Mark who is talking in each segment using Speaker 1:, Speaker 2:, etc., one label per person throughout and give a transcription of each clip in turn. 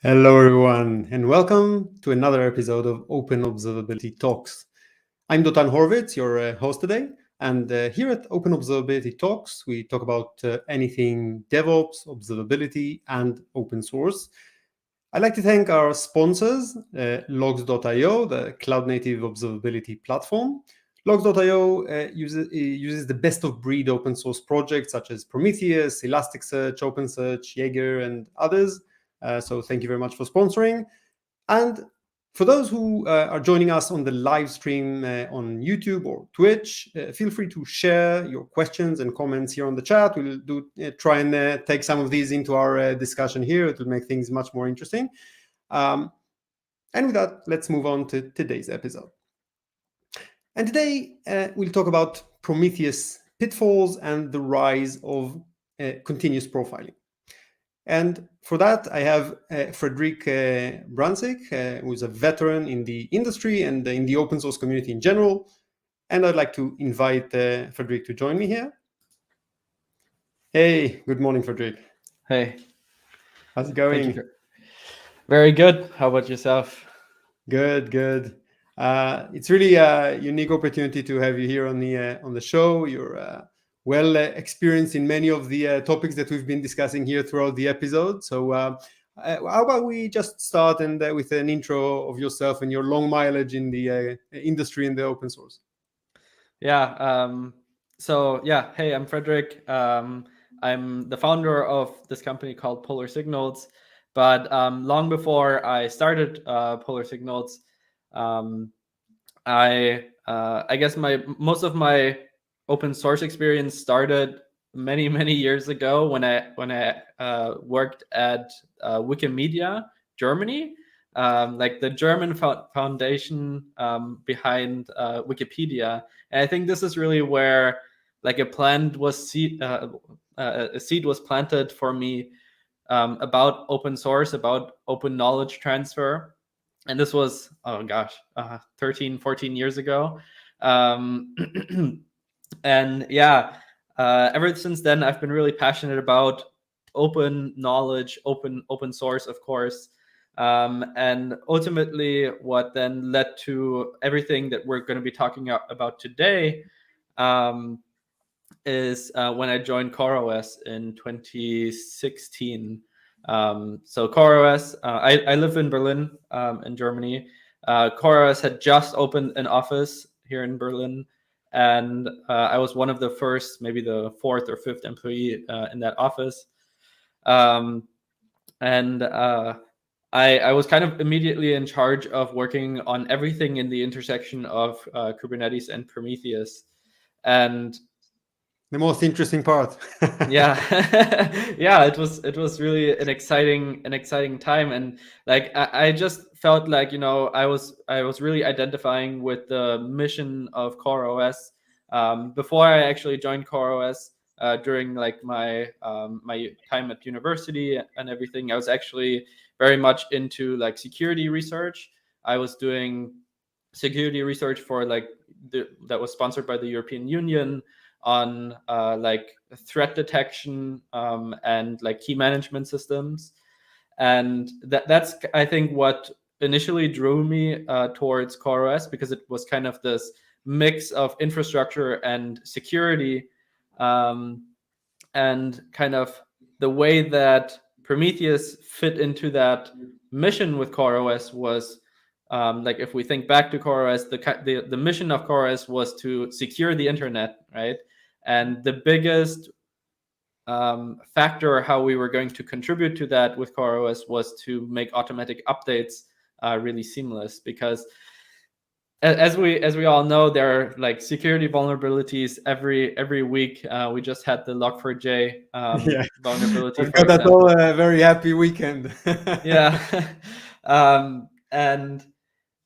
Speaker 1: Hello, everyone, and welcome to another episode of Open Observability Talks. I'm Dotan Horvitz, your host today, and here at Open Observability Talks, we talk about anything DevOps, observability, and open source. I'd like to thank our sponsors, Logs.io, the cloud-native observability platform. Logs.io uses the best-of-breed open source projects such as Prometheus, Elasticsearch, OpenSearch, Jaeger, and others. So thank you very much for sponsoring. And for those who are joining us on the live stream on YouTube or Twitch, feel free to share your questions and comments here on the chat. We'll try and take some of these into our discussion here. It will make things much more interesting. And with that, let's move on to today's episode. And today, we'll talk about Prometheus pitfalls and the rise of continuous profiling. And for that, I have Frederic Branczyk, who is a veteran in the industry and in the open source community in general. And I'd like to invite Frederic to join me here. Hey, good morning, Frederic.
Speaker 2: Hey.
Speaker 1: How's it going?
Speaker 2: Very good. How about yourself?
Speaker 1: Good. It's really a unique opportunity to have you here on the show. You're well experienced in many of the topics that we've been discussing here throughout the episode. So how about we just start with an intro of yourself and your long mileage in the industry and the open source?
Speaker 2: Yeah. Hey, I'm Frederick. I'm the founder of this company called Polar Signals. But long before I started Polar Signals, I guess most of my open source experience started many years ago when I worked at Wikimedia Germany, like the German foundation behind Wikipedia. And I think this is really where like a seed was planted for me about open source, about open knowledge transfer. And this was 13, 14 years ago. And ever since then, I've been really passionate about open knowledge, open source, of course. And ultimately, what then led to everything that we're going to be talking about today is when I joined CoreOS in 2016. So CoreOS, I live in Berlin, in Germany. CoreOS had just opened an office here in Berlin. And I was one of the first, maybe the fourth or fifth employee in that office. I was kind of immediately in charge of working on everything in the intersection of Kubernetes and Prometheus. And
Speaker 1: the most interesting part.
Speaker 2: Yeah, it was really an exciting time, and like I just felt like I was really identifying with the mission of CoreOS before I actually joined CoreOS. During like my time at university and everything, I was actually very much into like security research. I was doing security research for that was sponsored by the European Union on like threat detection and like key management systems. And that's I think what initially drew me towards CoreOS, because it was kind of this mix of infrastructure and security, and kind of the way that Prometheus fit into that mission with CoreOS was like if we think back to CoreOS, the mission of CoreOS was to secure the internet, right? And the biggest factor how we were going to contribute to that with CoreOS was to make automatic updates really seamless, because as we all know, there are like security vulnerabilities every week. We just had the Log4j vulnerability.
Speaker 1: I've got that all a very happy weekend.
Speaker 2: Yeah. And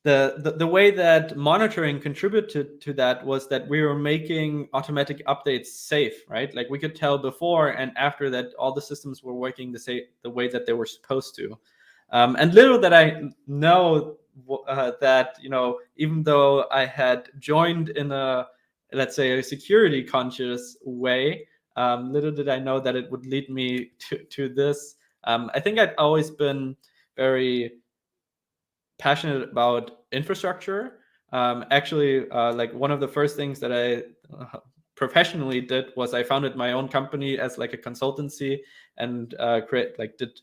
Speaker 2: the way that monitoring contributed to that was that we were making automatic updates safe, right? Like we could tell before and after that all the systems were working the way that they were supposed to. And little that I know that, even though I had joined in let's say a security conscious way, little did I know that it would lead me to this. I think I'd always been very passionate about infrastructure. Actually, like one of the first things that I professionally did was I founded my own company as like a consultancy and did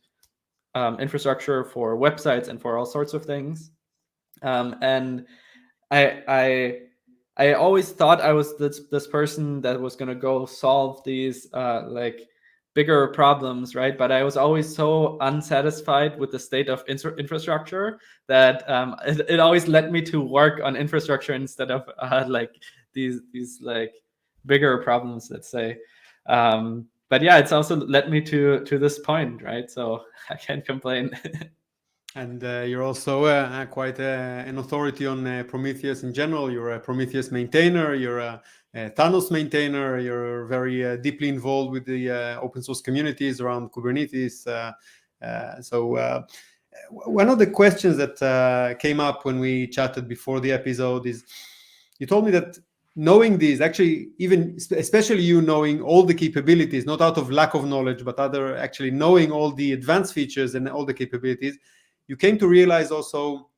Speaker 2: infrastructure for websites and for all sorts of things. And I always thought I was this person that was going to go solve these like bigger problems, right? But I was always so unsatisfied with the state of infrastructure that it always led me to work on infrastructure instead of like these like bigger problems, let's say. But yeah, it's also led me to this point, right? So I can't complain.
Speaker 1: And you're also quite an authority on Prometheus in general. You're a Prometheus maintainer, you're a Thanos maintainer, you're very deeply involved with the open source communities around Kubernetes. So one of the questions that came up when we chatted before the episode is, you told me that knowing these, actually, even especially you knowing all the capabilities, not out of lack of knowledge, but other actually knowing all the advanced features and all the capabilities, you came to realize also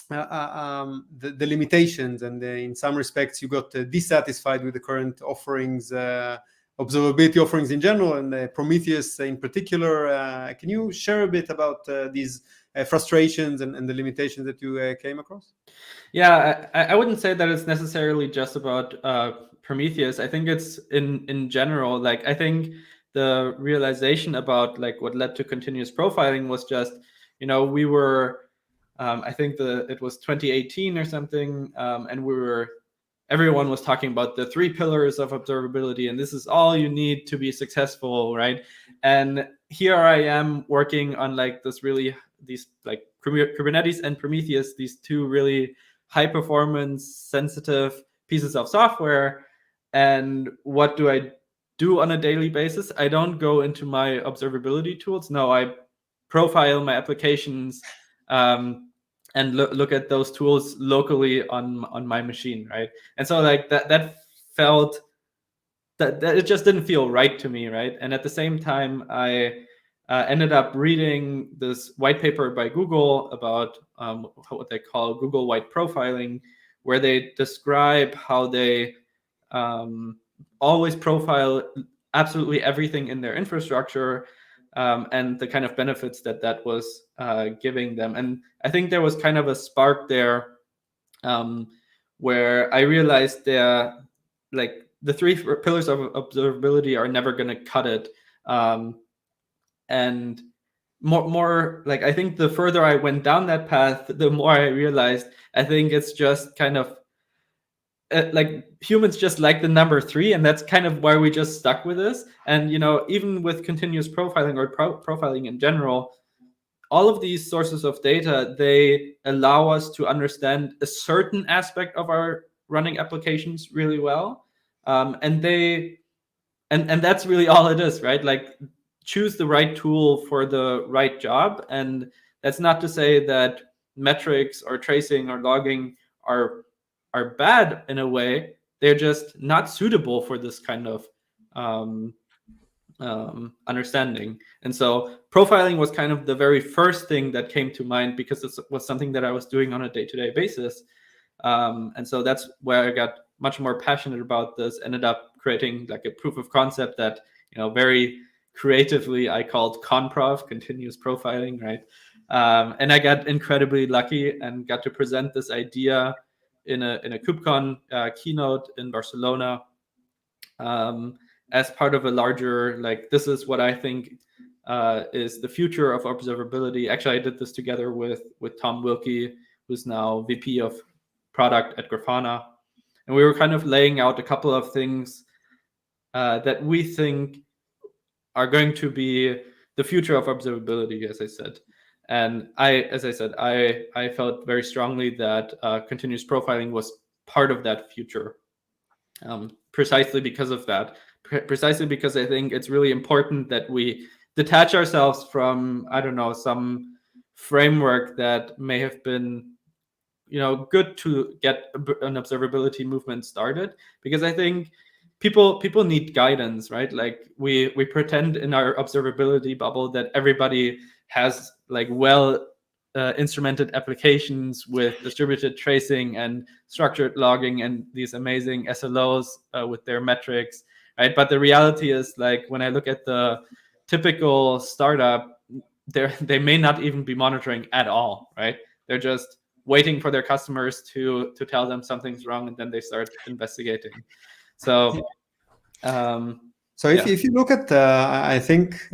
Speaker 1: the limitations, and in some respects you got dissatisfied with the current offerings, observability offerings in general, and Prometheus in particular. Can you share a bit about these frustrations and the limitations that you came across?
Speaker 2: Yeah, I wouldn't say that it's necessarily just about Prometheus. I think it's in general. Like, I think the realization about like what led to continuous profiling was just, we were, I think it was 2018 or something, and everyone was talking about the 3 pillars of observability, and this is all you need to be successful, right? And here I am working on like these like Kubernetes and Prometheus, these 2 really high performance sensitive pieces of software. And what do I do on a daily basis? I don't go into my observability tools. No, I profile my applications and look at those tools locally on my machine, right? And so like that felt that it just didn't feel right to me, right? And at the same time, I ended up reading this white paper by Google about what they call Google white profiling, where they describe how they always profile absolutely everything in their infrastructure, and the kind of benefits that was giving them. And I think there was kind of a spark there where I realized like the 3 pillars of observability are never going to cut it. And more like, I think the further I went down that path, the more I realized I think it's just kind of like humans just like the number 3, and that's kind of why we just stuck with this. And even with continuous profiling or profiling in general, all of these sources of data, they allow us to understand a certain aspect of our running applications really well, and that's really all it is, right? Like, choose the right tool for the right job. And that's not to say that metrics or tracing or logging are bad in a way. They're just not suitable for this kind of understanding. And so profiling was kind of the very first thing that came to mind, because it was something that I was doing on a day-to-day basis. And so that's where I got much more passionate about this, ended up creating like a proof of concept that, very creatively I called ConProf, continuous profiling, right? And I got incredibly lucky and got to present this idea in a KubeCon keynote in Barcelona, as part of a larger, like, this is what I think is the future of observability. Actually, I did this together with Tom Wilkie, who's now VP of product at Grafana. And we were kind of laying out a couple of things that we think are going to be the future of observability, as I said. And as I said, I felt very strongly that continuous profiling was part of that future, precisely because of that. Precisely because I think it's really important that we detach ourselves from, I don't know, some framework that may have been, good to get an observability movement started. Because I think people need guidance, right? Like we pretend in our observability bubble that everybody has like well instrumented applications with distributed tracing and structured logging and these amazing SLOs with their metrics, right? But the reality is, like, when I look at the typical startup, they may not even be monitoring at all, right? They're just waiting for their customers to tell them something's wrong, and then they start investigating. So
Speaker 1: if you look at, I think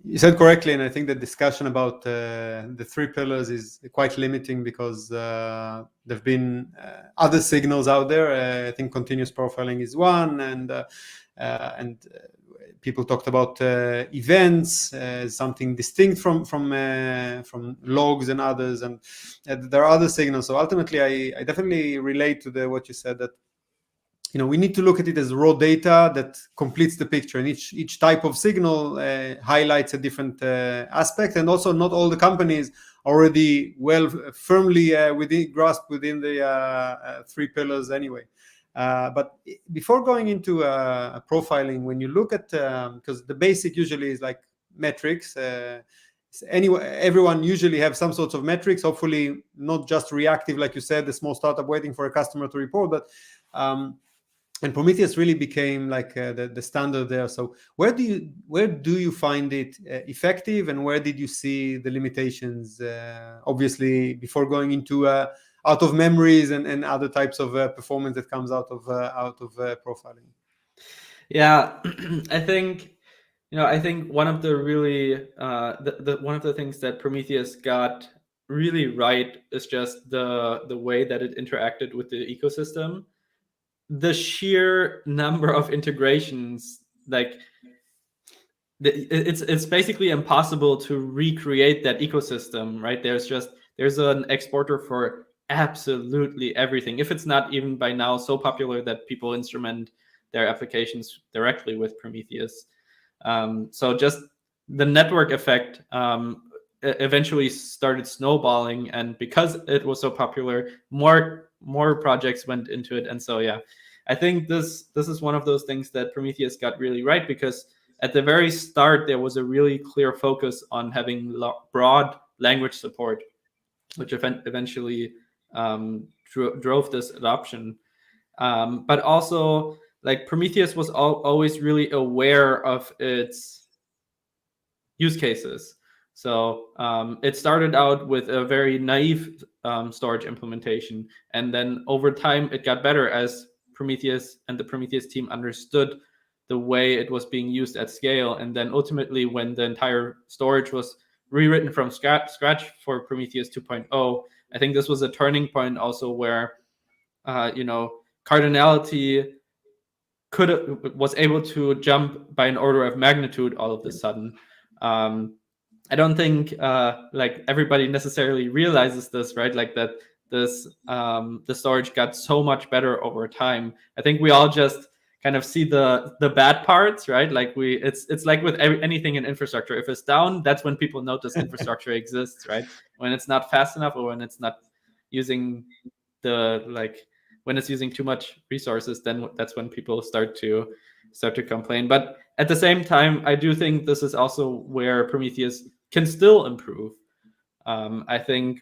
Speaker 1: you said correctly, and I think the discussion about the three pillars is quite limiting because there have been other signals out there. I think continuous profiling is one, and people talked about events as something distinct from logs and others, and there are other signals. So ultimately, I definitely relate to what you said, that we need to look at it as raw data that completes the picture, and each type of signal highlights a different aspect, and also not all the companies already firmly grasped within the three pillars anyway. But before going into profiling, when you look at, because the basic usually is like metrics, everyone usually have some sorts of metrics, hopefully not just reactive, like you said, the small startup waiting for a customer to report, but and Prometheus really became like the standard there. So where do you find it effective, and where did you see the limitations? Obviously, before going into out of memories and other types of performance that comes out of profiling.
Speaker 2: Yeah, I think one of the really one of the things that Prometheus got really right is just the way that it interacted with the ecosystem. The sheer number of integrations, like it's basically impossible to recreate that ecosystem, right? There's an exporter for absolutely everything. If it's not even by now so popular that people instrument their applications directly with Prometheus. So just the network effect eventually started snowballing, and because it was so popular, more projects went into it. And so yeah, I think this is one of those things that Prometheus got really right, because at the very start there was a really clear focus on having broad language support, which eventually drove this adoption. But also, like, Prometheus was always really aware of its use cases. So it started out with a very naive storage implementation, and then over time it got better as Prometheus and the Prometheus team understood the way it was being used at scale. And then ultimately, when the entire storage was rewritten from scratch for Prometheus 2.0, I think this was a turning point also where Cardinality was able to jump by an order of magnitude all of a sudden. I don't think like everybody necessarily realizes this, right? Like that this the storage got so much better over time. I think we all just kind of see the bad parts, right? Like it's like with anything in infrastructure. If it's down, that's when people notice infrastructure exists, right? When it's not fast enough, or when it's not using when it's using too much resources, then that's when people start to complain. But at the same time, I do think this is also where Prometheus can still improve. I think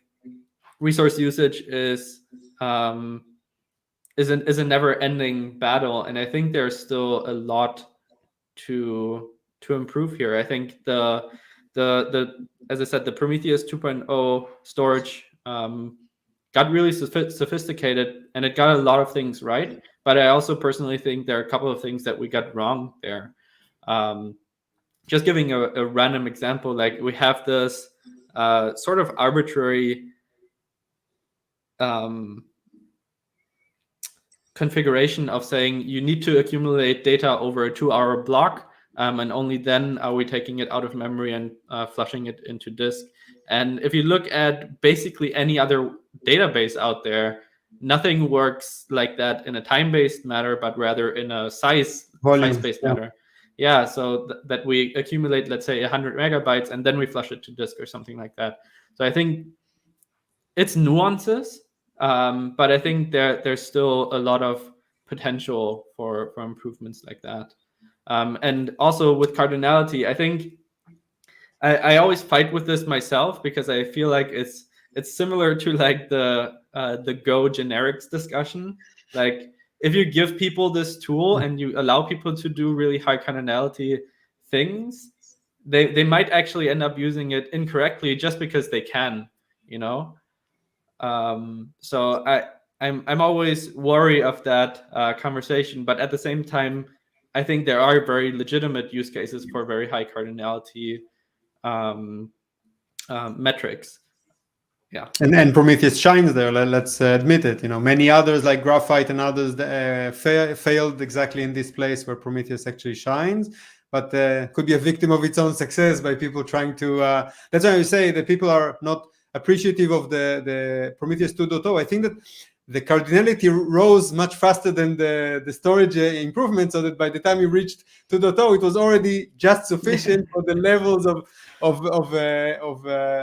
Speaker 2: resource usage is a never-ending battle, and I think there's still a lot to improve here. I think the as I said, the Prometheus 2.0 storage got really sophisticated, and it got a lot of things right. But I also personally think there are a couple of things that we got wrong there. Just giving a random example, like we have this sort of arbitrary configuration of saying you need to accumulate data over a 2-hour block, and only then are we taking it out of memory and flushing it into disk. And if you look at basically any other database out there, nothing works like that in a time-based manner, but rather in a size-based manner. Yeah, so that we accumulate, let's say, 100 megabytes, and then we flush it to disk or something like that. So I think it's nuances, but I think there's still a lot of potential for improvements like that. And also with Cardinality, I think I always fight with this myself because I feel like it's similar to like the Go generics discussion. Like if you give people this tool and you allow people to do really high cardinality things, they might actually end up using it incorrectly just because they can, you know. So I'm always wary of that conversation, but at the same time, I think there are very legitimate use cases for very high cardinality metrics. Yeah.
Speaker 1: And Prometheus shines there. Let's admit it. Many others like Graphite and others failed exactly in this place where Prometheus actually shines, but could be a victim of its own success by people trying to. That's why I say that people are not appreciative of the Prometheus 2.0. I think that the cardinality rose much faster than the storage improvement, so that by the time you reached 2.0, it was already just sufficient for the levels of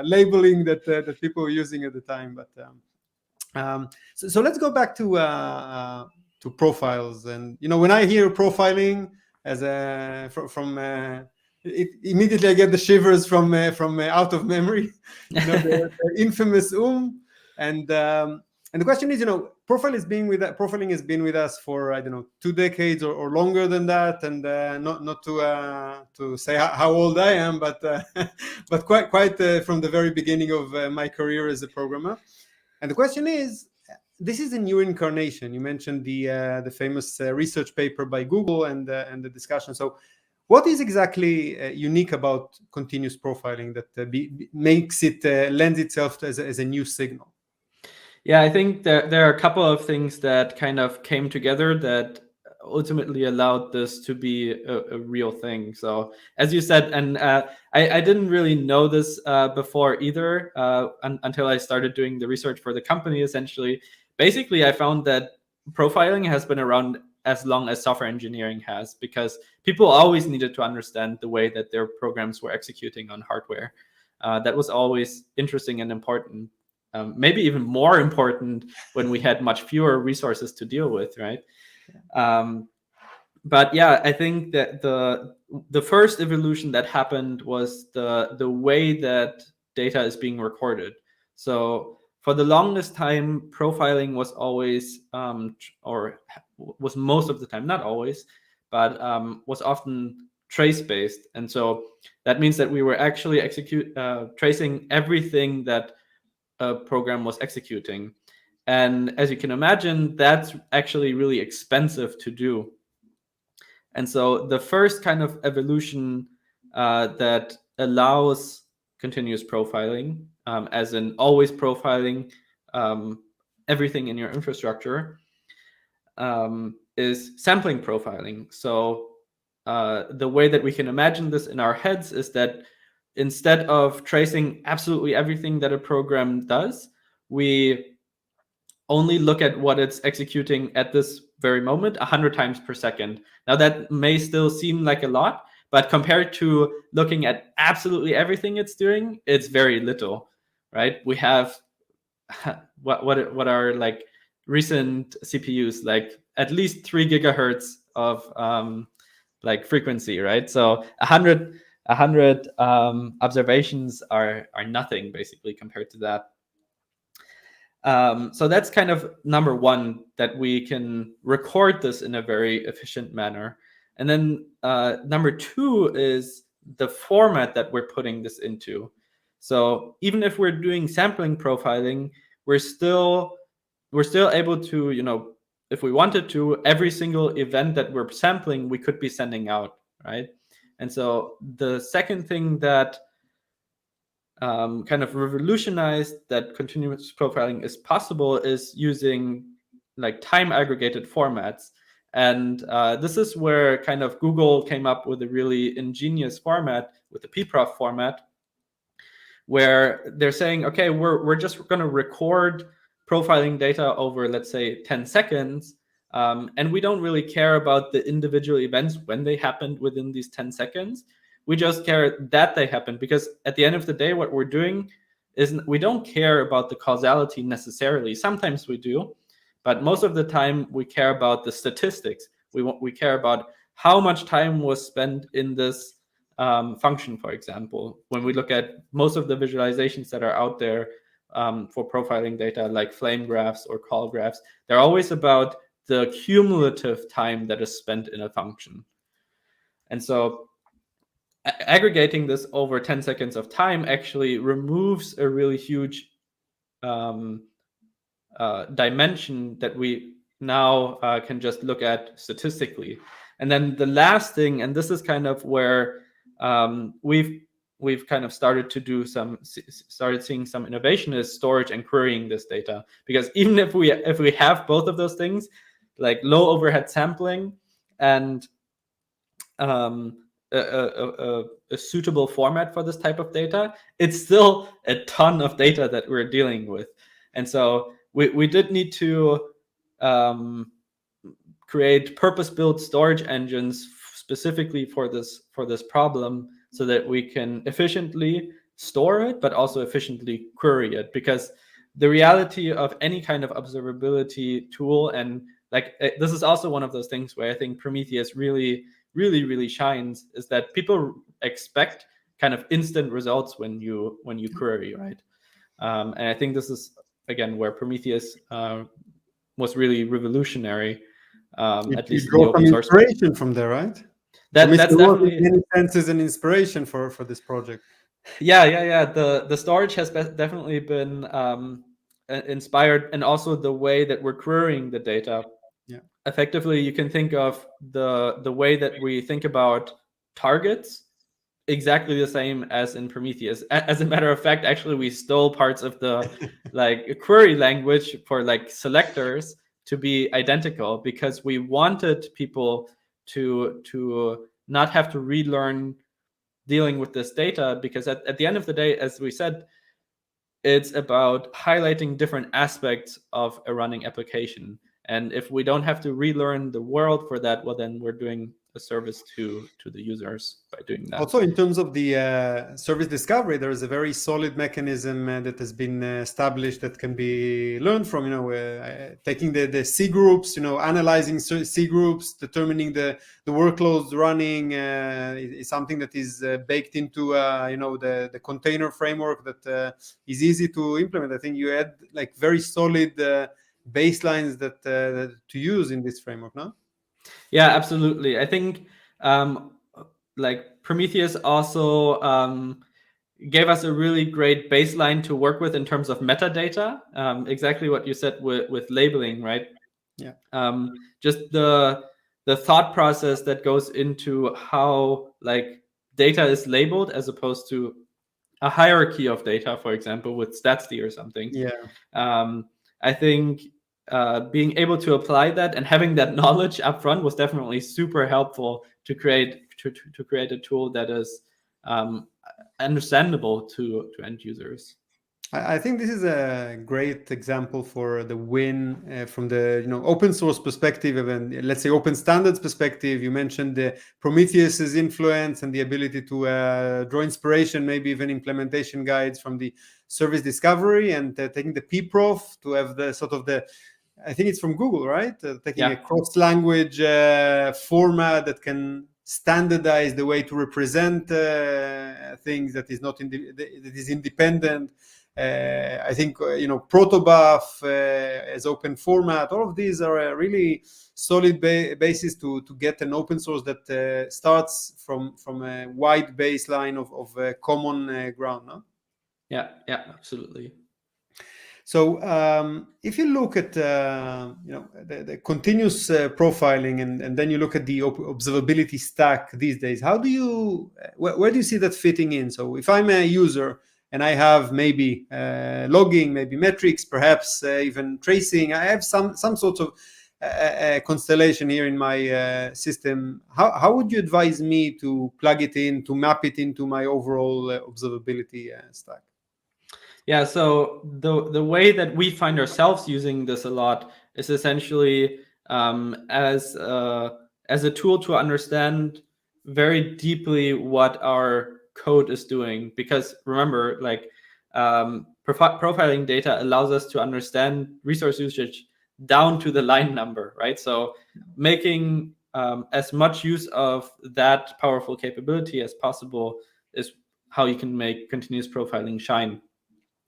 Speaker 1: labeling that people were using at the time. But so let's go back to profiles. And when I hear profiling as from it, immediately I get the shivers from out of memory. The infamous and the question is, profiling has been with us for 2 decades or longer than that, and not to say how old I am, but but quite from the very beginning of my career as a programmer. And the question is, this is a new incarnation. You mentioned the famous research paper by Google and the discussion. So, what is exactly unique about continuous profiling that makes it lends itself as a new signal?
Speaker 2: Yeah, I think there are a couple of things that kind of came together that ultimately allowed this to be a real thing. So as you said, and I didn't really know this before either until I started doing the research for the company. Essentially, basically, I found that profiling has been around as long as software engineering has, because people always needed to understand the way that their programs were executing on hardware. That was always interesting and important. Maybe even more important when we had much fewer resources to deal with, right? But yeah, I think that the first evolution that happened was the way that data is being recorded. So for the longest time, profiling was always, or was most of the time, not always, but was often trace-based. And so that means that we were actually tracing everything that a program was executing. And as you can imagine, that's actually really expensive to do. And so the first kind of evolution that allows continuous profiling, as in always profiling everything in your infrastructure, is sampling profiling. So the way that we can imagine this in our heads is that instead of tracing absolutely everything that a program does, we only look at what it's executing at this very moment 100 times per second. Now that may still seem like a lot, but compared to looking at absolutely everything it's doing, it's very little, right? We have what are like recent CPUs, like at least 3 gigahertz of like frequency, right? So 100 observations are nothing basically compared to that. So that's kind of number one, that we can record this in a very efficient manner. And then number two is the format that we're putting this into. So even if we're doing sampling profiling, we're still able to, if we wanted to, every single event that we're sampling, we could be sending out, right? And so the second thing that kind of revolutionized that continuous profiling is possible is using like time aggregated formats. And this is where kind of Google came up with a really ingenious format with the pprof format, where they're saying, okay, we're just going to record profiling data over, let's say, 10 seconds. And we don't really care about the individual events when they happened within these 10 seconds. We just care that they happened, because at the end of the day, what we're doing is we don't care about the causality necessarily. Sometimes we do, but most of the time we care about the statistics. We care about how much time was spent in this function, for example. When we look at most of the visualizations that are out there for profiling data, like flame graphs or call graphs, they're always about the cumulative time that is spent in a function. And so aggregating this over 10 seconds of time actually removes a really huge dimension that we now can just look at statistically. And then the last thing, and this is kind of where we've kind of started seeing some innovation, is storage and querying this data. Because even if we have both of those things, like low overhead sampling and a suitable format for this type of data, it's still a ton of data that we're dealing with. And so we did need to create purpose-built storage engines specifically for this problem, so that we can efficiently store it, but also efficiently query it. Because the reality of any kind of observability tool, and like this is also one of those things where I think Prometheus really shines, is that people expect kind of instant results when you query, right? And I think this is again where Prometheus was really revolutionary. At least
Speaker 1: draw some inspiration from there, right?
Speaker 2: That's definitely,
Speaker 1: in many senses, an inspiration for this project.
Speaker 2: Yeah. The storage has definitely been inspired, and also the way that we're querying the data.
Speaker 1: Yeah.
Speaker 2: Effectively, you can think of the way that we think about targets exactly the same as in Prometheus. As a matter of fact, actually, we stole parts of the like query language for like selectors to be identical, because we wanted people to not have to relearn dealing with this data, because at the end of the day, as we said, it's about highlighting different aspects of a running application. And if we don't have to relearn the world for that, well, then we're doing a service to the users by doing that.
Speaker 1: Also, in terms of the service discovery, there is a very solid mechanism that has been established that can be learned from, taking the C groups, analyzing C groups, determining the workloads running is something that is baked into, the container framework that is easy to implement. I think you had like very solid baselines that to use in this framework, no?
Speaker 2: Yeah, absolutely. I think like Prometheus also gave us a really great baseline to work with in terms of metadata. Exactly what you said with labeling, right?
Speaker 1: Yeah.
Speaker 2: Just the thought process that goes into how like data is labeled, as opposed to a hierarchy of data, for example, with StatsD or something.
Speaker 1: Yeah.
Speaker 2: I think being able to apply that and having that knowledge up front was definitely super helpful to create a tool that is understandable to end users.
Speaker 1: I think this is a great example for the win from the open source perspective, and let's say open standards perspective. You mentioned the Prometheus's influence and the ability to draw inspiration, maybe even implementation guides from the service discovery, and taking the PProf to have the sort of I think it's from Google, right? Taking a cross-language format that can standardize the way to represent things that is not that is independent. I think protobuf as open format. All of these are a really solid basis to get an open source that starts from a wide baseline of common ground. No?
Speaker 2: Yeah, absolutely.
Speaker 1: So if you look at the continuous profiling, and then you look at the observability stack these days, how do you where do you see that fitting in? So if I'm a user and I have maybe logging, maybe metrics, perhaps even tracing, I have some sort of constellation here in my system. How would you advise me to plug it in, to map it into my overall observability stack?
Speaker 2: Yeah, so the way that we find ourselves using this a lot is essentially as a tool to understand very deeply what our code is doing. Because remember, like profiling data allows us to understand resource usage down to the line number, right? So making as much use of that powerful capability as possible is how you can make continuous profiling shine.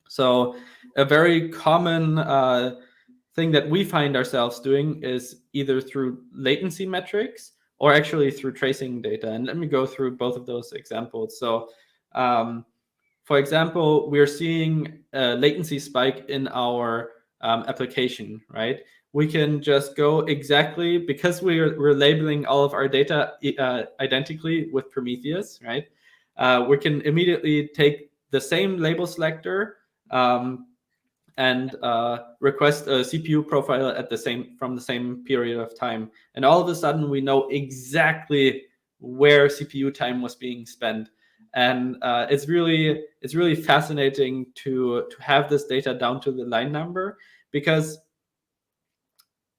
Speaker 2: So a very common thing that we find ourselves doing is either through latency metrics or actually through tracing data. And let me go through both of those examples. So for example, we're seeing a latency spike in our application, right? We can just go exactly, because we're labeling all of our data identically with Prometheus, right? We can immediately take the same label selector and request a CPU profile from the same period of time. And all of a sudden, we know exactly where CPU time was being spent. And it's really fascinating to have this data down to the line number, because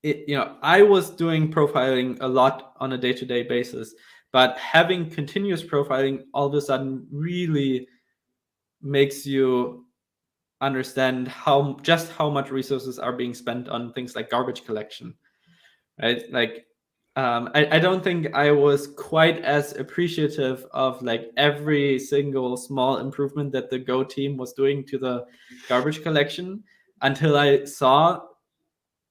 Speaker 2: I was doing profiling a lot on a day-to-day basis, but having continuous profiling all of a sudden really makes you understand how much resources are being spent on things like garbage collection, right? Like I don't think I was quite as appreciative of like every single small improvement that the Go team was doing to the garbage collection until I saw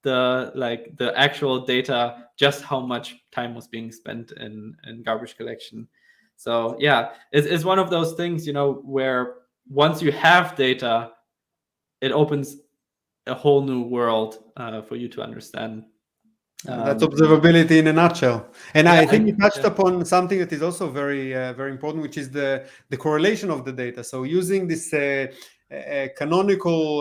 Speaker 2: the actual data, just how much time was being spent in garbage collection. So yeah, it's one of those things, where once you have data, it opens a whole new world for you to understand.
Speaker 1: That's observability in a nutshell. And
Speaker 2: yeah,
Speaker 1: I think you touched upon something that is also very, very important, which is the correlation of the data. So using this canonical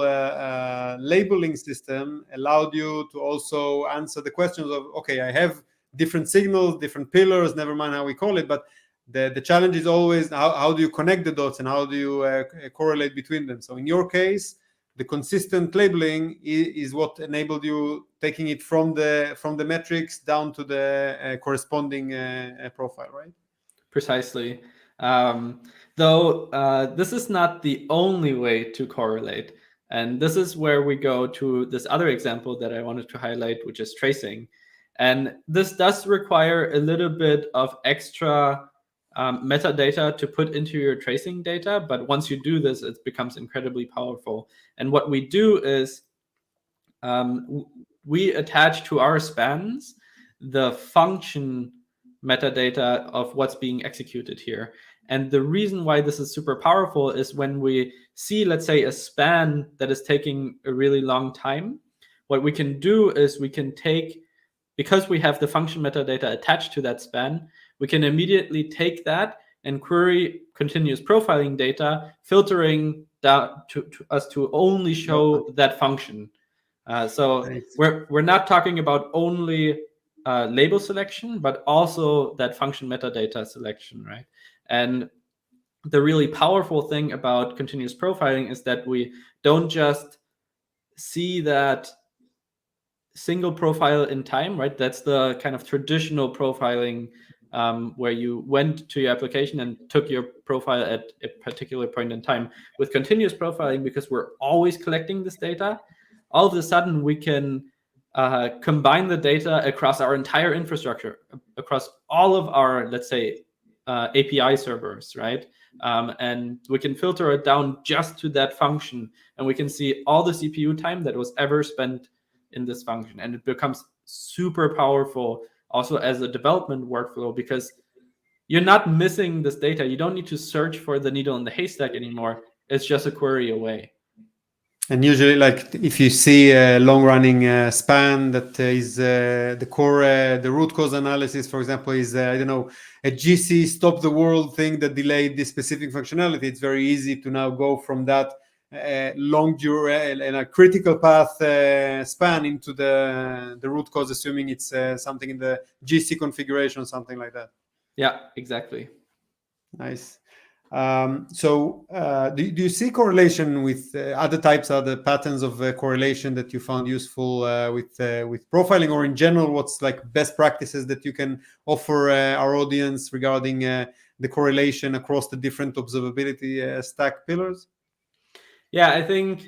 Speaker 1: labeling system allowed you to also answer the questions of, okay, I have different signals, different pillars, never mind how we call it, but the challenge is always how do you connect the dots and how do you correlate between them. So in your case, the consistent labeling is what enabled you taking it from the metrics down to the corresponding profile, right?
Speaker 2: Precisely. Though this is not the only way to correlate. And this is where we go to this other example that I wanted to highlight, which is tracing. And this does require a little bit of extra metadata to put into your tracing data. But once you do this, it becomes incredibly powerful. And what we do is we attach to our spans the function metadata of what's being executed here. And the reason why this is super powerful is when we see, let's say, a span that is taking a really long time, what we can do is we can take, because we have the function metadata attached to that span, we can immediately take that and query continuous profiling data, filtering down to us to only show that function. So nice. We're not talking about only label selection, but also that function metadata selection, right? And the really powerful thing about continuous profiling is that we don't just see that single profile in time, right? That's the kind of traditional profiling where you went to your application and took your profile at a particular point in time. With continuous profiling, because we're always collecting this data, all of a sudden we can combine the data across our entire infrastructure, across all of our, let's say, API servers, right? And we can filter it down just to that function, and we can see all the CPU time that was ever spent in this function. And it becomes super powerful also as a development workflow, because you're not missing this data. You don't need to search for the needle in the haystack anymore. It's just a query away.
Speaker 1: And usually, like if you see a long-running span that is the core, the root cause analysis, for example, is I don't know, a GC stop the world thing that delayed this specific functionality. It's very easy to now go from that long duration and a critical path span into the root cause, assuming it's something in the GC configuration or something like that.
Speaker 2: Yeah, exactly.
Speaker 1: Nice. So do you see correlation with other patterns of correlation that you found useful with profiling, or in general, what's like best practices that you can offer our audience regarding the correlation across the different observability stack pillars?
Speaker 2: Yeah, I think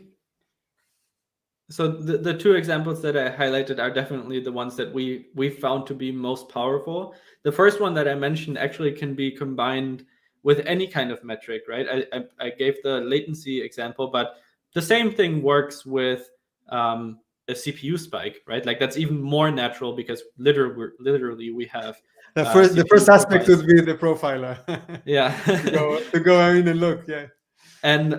Speaker 2: So the two examples that I highlighted are definitely the ones that we found to be most powerful. The first one that I mentioned actually can be combined with any kind of metric, right? I gave the latency example, but the same thing works with a CPU spike, right? Like that's even more natural because literally we have
Speaker 1: The
Speaker 2: CPU
Speaker 1: first aspect
Speaker 2: profiles.
Speaker 1: would be the profiler.
Speaker 2: Yeah.
Speaker 1: to go in and look, yeah.
Speaker 2: And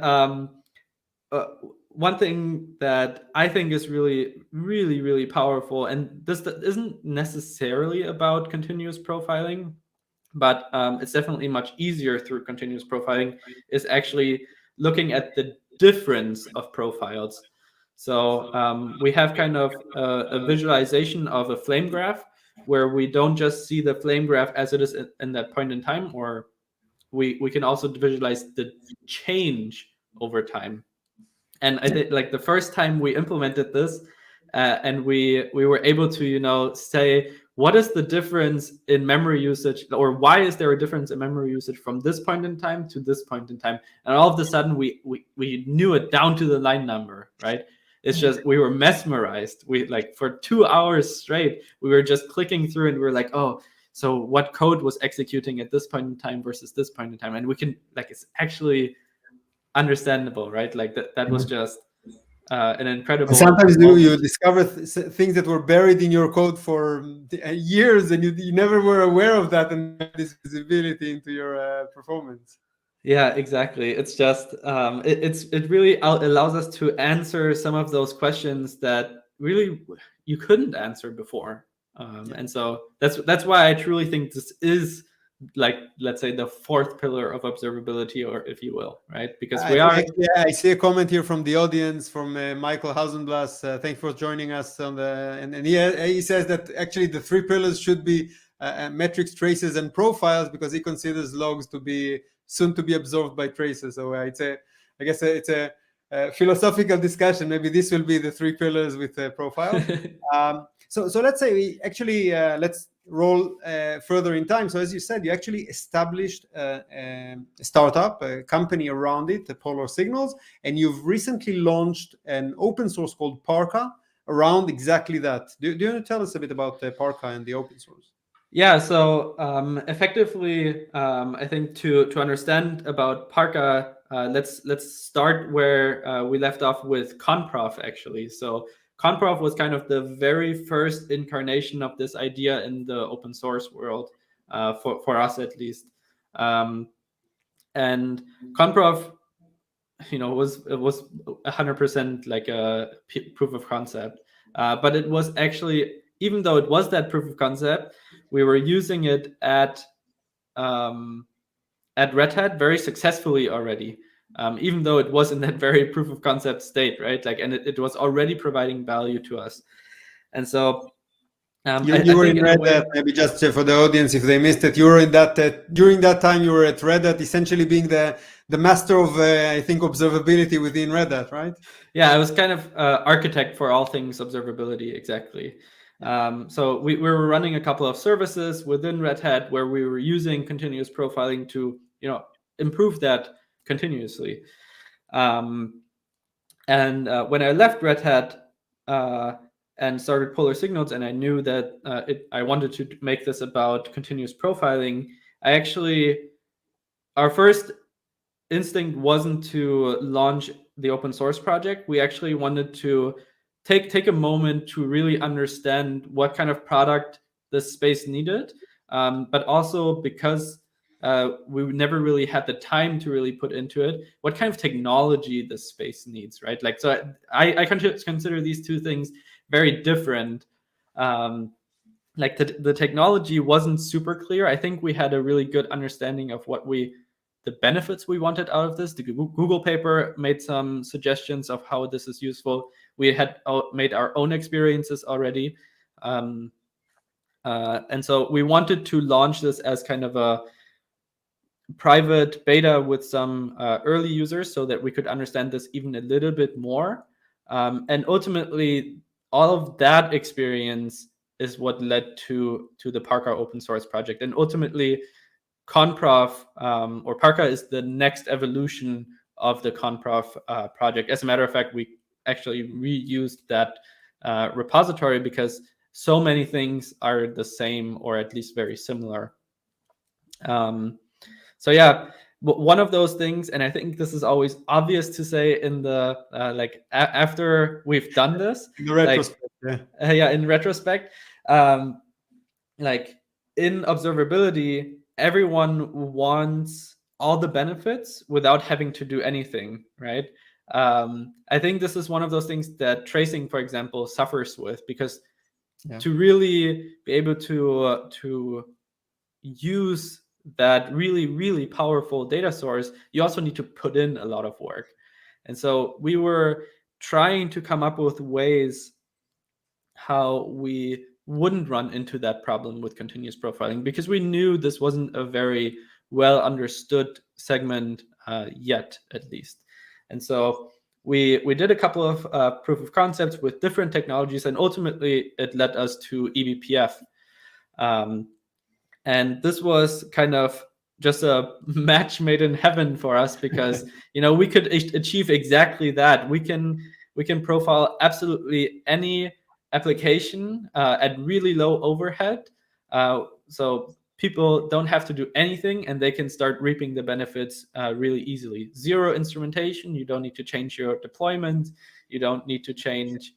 Speaker 2: one thing that I think is really, really, really powerful, and this isn't necessarily about continuous profiling, but it's definitely much easier through continuous profiling, is actually looking at the difference of profiles. So we have kind of a visualization of a flame graph where we don't just see the flame graph as it is in that point in time, or we can also visualize the change over time. And I think like the first time we implemented this, and we were able to say what is the difference in memory usage, or why is there a difference in memory usage from this point in time to this point in time, and all of a sudden we knew it down to the line number, right? It's just we were mesmerized. We like for 2 hours straight we were just clicking through and we were like, oh, so what code was executing at this point in time versus this point in time, and we can like it's actually understandable, right? Like that was just an incredible
Speaker 1: Sometimes
Speaker 2: moment.
Speaker 1: you discover things that were buried in your code for years, and you never were aware of that, and this visibility into your performance.
Speaker 2: Yeah, exactly. It's just it really allows us to answer some of those questions that really you couldn't answer before. And so that's why I truly think this is, like, let's say, the fourth pillar of observability, or if you will, right? Because
Speaker 1: I see a comment here from the audience from Michael Hausenblas. Thanks for joining us on the and he says that actually the three pillars should be metrics, traces, and profiles, because he considers logs to be soon to be absorbed by traces. So I guess it's a philosophical discussion. Maybe this will be the three pillars with profiles. So let's say we actually let's roll further in time. So as you said, you actually established a startup, a company around it, the Polar Signals, and you've recently launched an open source called Parka around exactly that. Do you want to tell us a bit about Parka and the open source?
Speaker 2: Yeah, so effectively, I think to understand about Parka, let's start where we left off with ConProf, actually. So ConProf was kind of the very first incarnation of this idea in the open source world, for us at least. And ConProf, was 100% like a proof of concept, but it was actually, even though it was that proof of concept, we were using it at Red Hat very successfully already, even though it was in that very proof of concept state, right? Like, and it was already providing value to us. And so
Speaker 1: you were in Red Hat, maybe just for the audience if they missed it, you were in that during that time you were at Red Hat, essentially being the master of I think observability within Red Hat, right?
Speaker 2: Yeah, I was kind of architect for all things observability, exactly. So we were running a couple of services within Red Hat where we were using continuous profiling to improve that continuously. And when I left Red Hat and started Polar Signals, and I knew that I wanted to make this about continuous profiling, our first instinct wasn't to launch the open source project. We actually wanted to take a moment to really understand what kind of product this space needed, but also because we never really had the time to really put into it, what kind of technology this space needs, right? Like, so I consider these two things very different. Like the technology wasn't super clear. I think we had a really good understanding of the benefits we wanted out of this. The Google paper made some suggestions of how this is useful. We had made our own experiences already. And so we wanted to launch this as kind of a private beta with some early users so that we could understand this even a little bit more. And ultimately, all of that experience is what led to the Parka open source project. And ultimately, ConProf or Parka is the next evolution of the ConProf project. As a matter of fact, we actually reused that repository because so many things are the same or at least very similar. So yeah, one of those things, and I think this is always obvious to say in the after we've done this,
Speaker 1: in the retrospect,
Speaker 2: in retrospect, like in observability, everyone wants all the benefits without having to do anything, right? I think this is one of those things that tracing, for example, suffers with, because to really be able to use that really, really powerful data source, you also need to put in a lot of work. And so we were trying to come up with ways how we wouldn't run into that problem with continuous profiling, because we knew this wasn't a very well understood segment yet, at least. And so we did a couple of proof of concepts with different technologies, and ultimately it led us to eBPF. And this was kind of just a match made in heaven for us, because we could achieve exactly that. We can profile absolutely any application at really low overhead, so people don't have to do anything and they can start reaping the benefits really easily. Zero instrumentation. You don't need to change your deployment. You don't need to change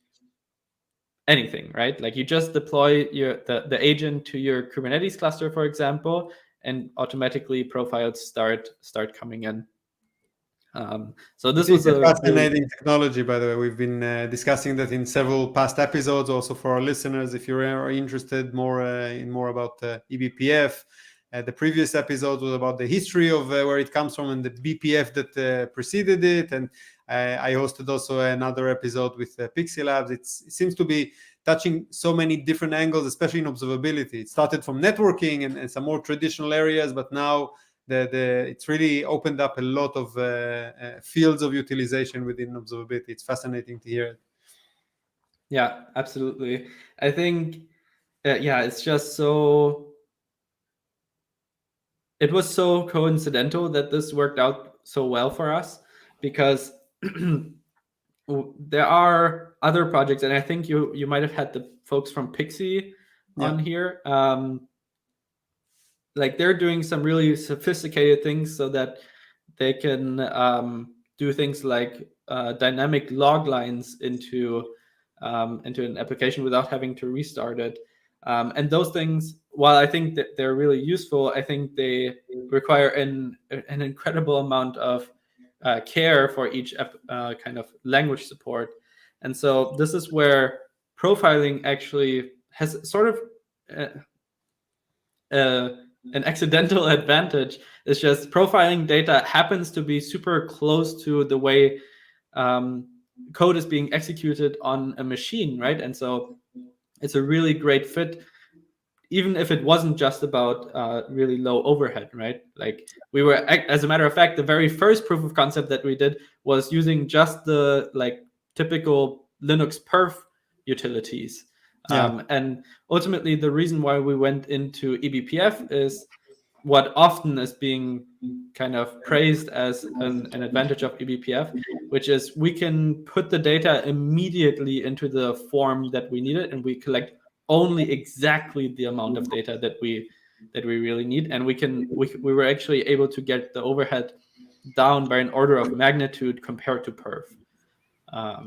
Speaker 2: anything, right? Like you just deploy the agent to your Kubernetes cluster, for example, and automatically profiles start coming in. So this was
Speaker 1: a fascinating technology, by the way. We've been discussing that in several past episodes. Also for our listeners, if you're interested in more about eBPF, the previous episode was about the history of where it comes from and the BPF that preceded it. And I hosted also another episode with Pixie Labs. It seems to be touching so many different angles, especially in observability. It started from networking and some more traditional areas, but now it's really opened up a lot of fields of utilization within observability. It's fascinating to hear it.
Speaker 2: Yeah, absolutely. I think, it's just so... It was so coincidental that this worked out so well for us, because there are other projects, and I think you might have had the folks from Pixie on here. Like they're doing some really sophisticated things so that they can do things like dynamic log lines into an application without having to restart it. And those things, while I think that they're really useful, I think they require an incredible amount of care for each kind of language support. And so this is where profiling actually has sort of an accidental advantage. It's just profiling data happens to be super close to the way code is being executed on a machine, right? And so it's a really great fit, even if it wasn't just about really low overhead, right? Like we were, as a matter of fact, the very first proof of concept that we did was using just the typical Linux perf utilities. And ultimately, the reason why we went into eBPF is what often is being kind of praised as an advantage of eBPF, which is we can put the data immediately into the form that we need it, and we collect only exactly the amount of data that we really need, and we were actually able to get the overhead down by an order of magnitude compared to perf.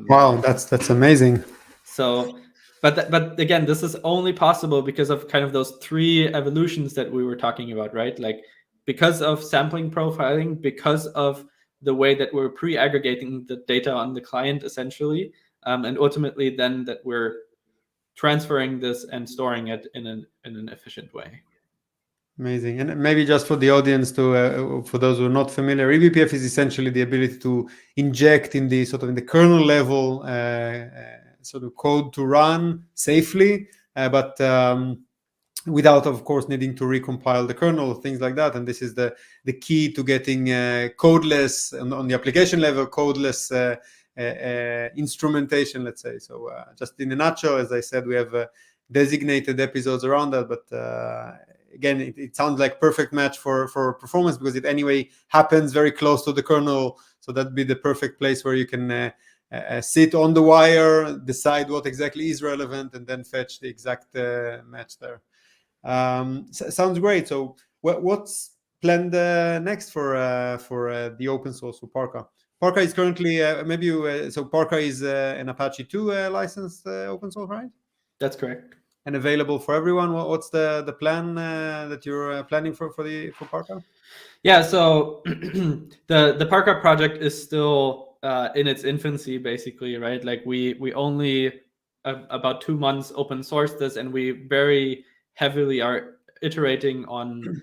Speaker 1: Wow, that's amazing.
Speaker 2: So, but again, this is only possible because of kind of those three evolutions that we were talking about, right? Like because of sampling profiling, because of the way that we're pre-aggregating the data on the client, essentially, and ultimately then that we're transferring this and storing it in an efficient way.
Speaker 1: Amazing. And maybe just for the audience, for those who are not familiar, eBPF is essentially the ability to inject in the kernel level sort of code to run safely, but without, of course, needing to recompile the kernel, things like that. And this is the key to getting codeless on the application level, codeless instrumentation, let's say. So just in a nutshell, as I said, we have designated episodes around that, but again, it sounds like perfect match for performance, because it anyway happens very close to the kernel. So that'd be the perfect place where you can sit on the wire, decide what exactly is relevant, and then fetch the exact match there. Sounds great. So what's planned next for the open source for Parka? Parka is currently so Parka is an Apache 2 licensed open source, right?
Speaker 2: That's correct.
Speaker 1: And available for everyone. What's the plan that you're planning for Parka?
Speaker 2: Yeah, so the Parka project is still in its infancy, basically, right? Like we only about 2 months open sourced this, and we very heavily are iterating on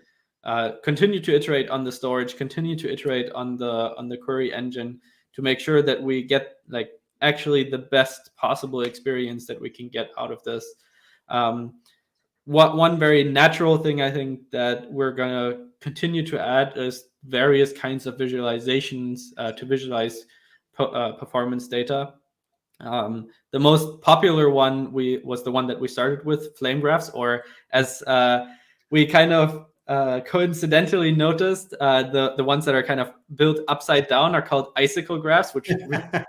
Speaker 2: continue to iterate on the storage, continue to iterate on the query engine to make sure that we get like actually the best possible experience that we can get out of this. One very natural thing I think that we're gonna continue to add is various kinds of visualizations to visualize performance data. The most popular one was the one that we started with, flame graphs, or as we kind of coincidentally noticed, the ones that are kind of built upside down are called icicle graphs, which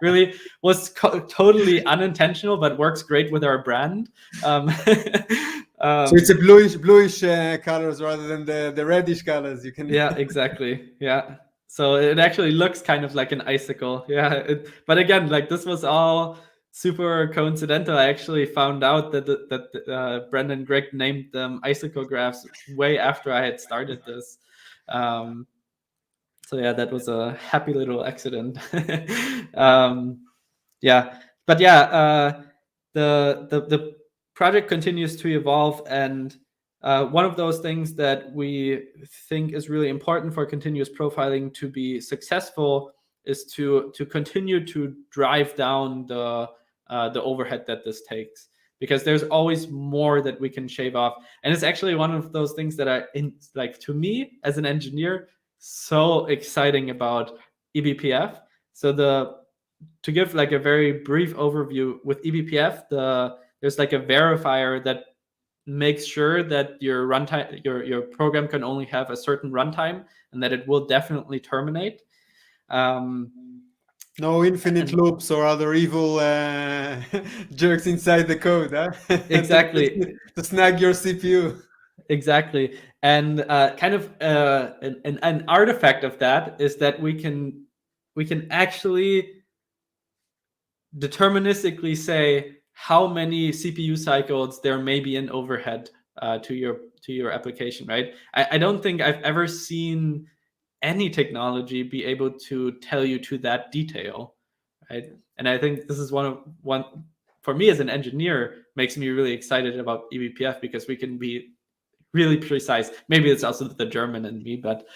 Speaker 2: really was totally unintentional, but works great with our brand.
Speaker 1: So it's a bluish colors rather than the reddish colors. You can.
Speaker 2: Yeah, exactly. Yeah. So it actually looks kind of like an icicle. Yeah. But again, like this was all super coincidental. I actually found out that Brendan Gregg named them icicle graphs way after I had started this. So yeah, that was a happy little accident. Yeah, but yeah, the project continues to evolve, and one of those things that we think is really important for continuous profiling to be successful is to continue to drive down the overhead that this takes, because there's always more that we can shave off. And it's actually one of those things that are like, to me as an engineer, so exciting about eBPF. So to give like a very brief overview with eBPF, there's like a verifier that makes sure that your runtime, your program can only have a certain runtime, and that it will definitely terminate.
Speaker 1: No infinite loops or other evil jerks inside the code, huh?
Speaker 2: Exactly.
Speaker 1: to snag your CPU.
Speaker 2: Exactly. And kind of an artifact of that is that we can actually deterministically say how many CPU cycles there may be in overhead to your application, right? I don't think I've ever seen any technology be able to tell you to that detail, right? And I think this is one for me as an engineer, makes me really excited about eBPF, because we can be really precise. Maybe it's also the German in me, but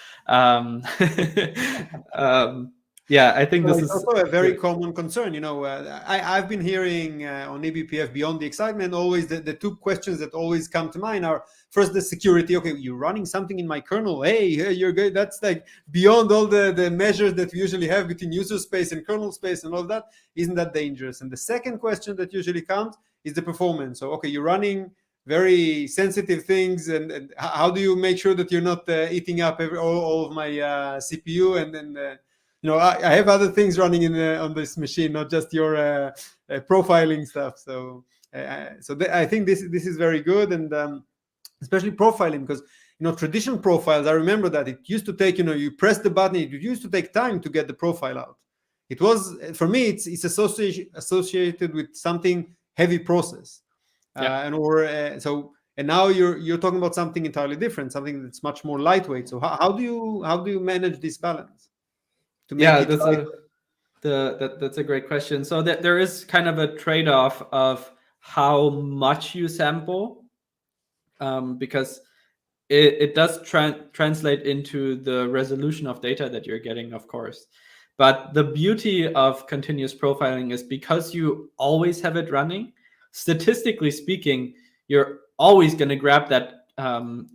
Speaker 2: yeah, I think this is
Speaker 1: also a very common concern. You know, I've been hearing on eBPF, beyond the excitement, always the two questions that always come to mind are, first, the security. Okay, you're running something in my kernel. Hey, you're good. That's like beyond all the measures that we usually have between user space and kernel space and all of that. Isn't that dangerous? And the second question that usually comes is the performance. So, okay, you're running very sensitive things, and how do you make sure that you're not eating up all of my CPU, and then you know, I have other things running on this machine, not just your profiling stuff. So I think this is very good, and especially profiling, because you know, traditional profiles, I remember that it used to take, you know, you press the button, it used to take time to get the profile out. It was, for me, it's associated with something heavy process.
Speaker 2: Yeah.
Speaker 1: And now you're talking about something entirely different, something that's much more lightweight. So how do you manage this balance to make
Speaker 2: Yeah, that's a great question. So there is kind of a trade-off of how much you sample, because it does translate into the resolution of data that you're getting, of course. But the beauty of continuous profiling is, because you always have it running, statistically speaking, you're always going to grab that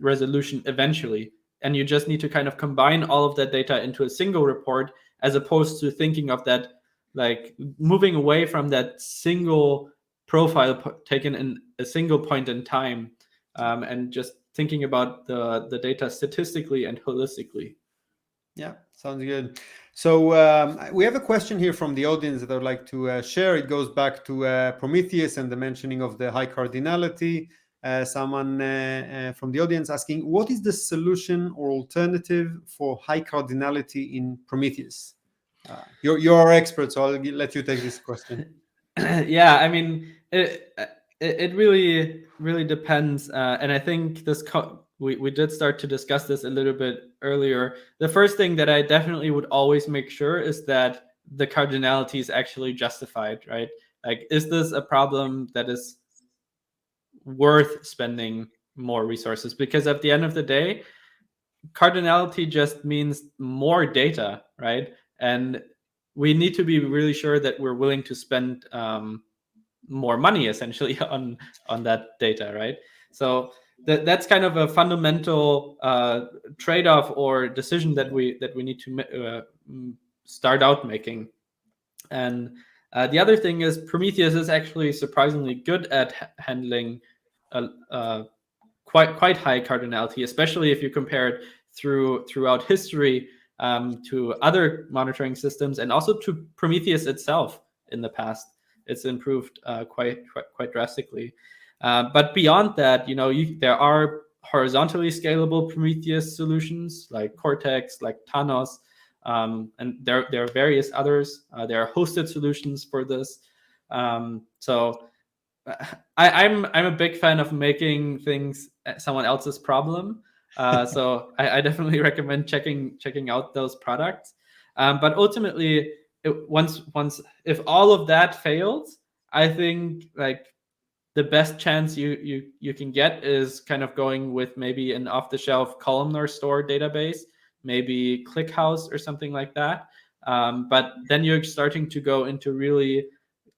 Speaker 2: resolution eventually. And you just need to kind of combine all of that data into a single report, as opposed to thinking of that, like moving away from that single profile taken in a single point in time, and just thinking about the data statistically and holistically.
Speaker 1: Yeah. Sounds good. So we have a question here from the audience that I would like to share. It goes back to Prometheus and the mentioning of the high cardinality. Someone from the audience asking, what is the solution or alternative for high cardinality in Prometheus? You're our expert, so I'll let you take this question.
Speaker 2: Yeah, I mean, it really depends, and I think we did start to discuss this a little bit earlier. The first thing that I definitely would always make sure is that the cardinality is actually justified, right? Like, is this a problem that is worth spending more resources? Because at the end of the day, cardinality just means more data, right? And we need to be really sure that we're willing to spend more money essentially on that data, right? So that's kind of a fundamental trade-off or decision that we need to start out making. And the other thing is Prometheus is actually surprisingly good at handling quite high cardinality, especially if you compare it throughout history to other monitoring systems and also to Prometheus itself in the past. It's improved quite drastically. But beyond that, there are horizontally scalable Prometheus solutions like Cortex, like Thanos, and there are various others. There are hosted solutions for this. So I'm a big fan of making things someone else's problem. So I definitely recommend checking out those products. But ultimately, once if all of that fails, I think like the best chance you can get is kind of going with maybe an off-the-shelf columnar store database, maybe ClickHouse or something like that. But then you're starting to go into really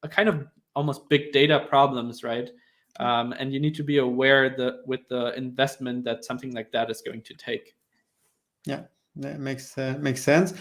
Speaker 2: a kind of almost big data problems, right? And you need to be aware that with the investment that something like that is going to take.
Speaker 1: Yeah, that makes sense.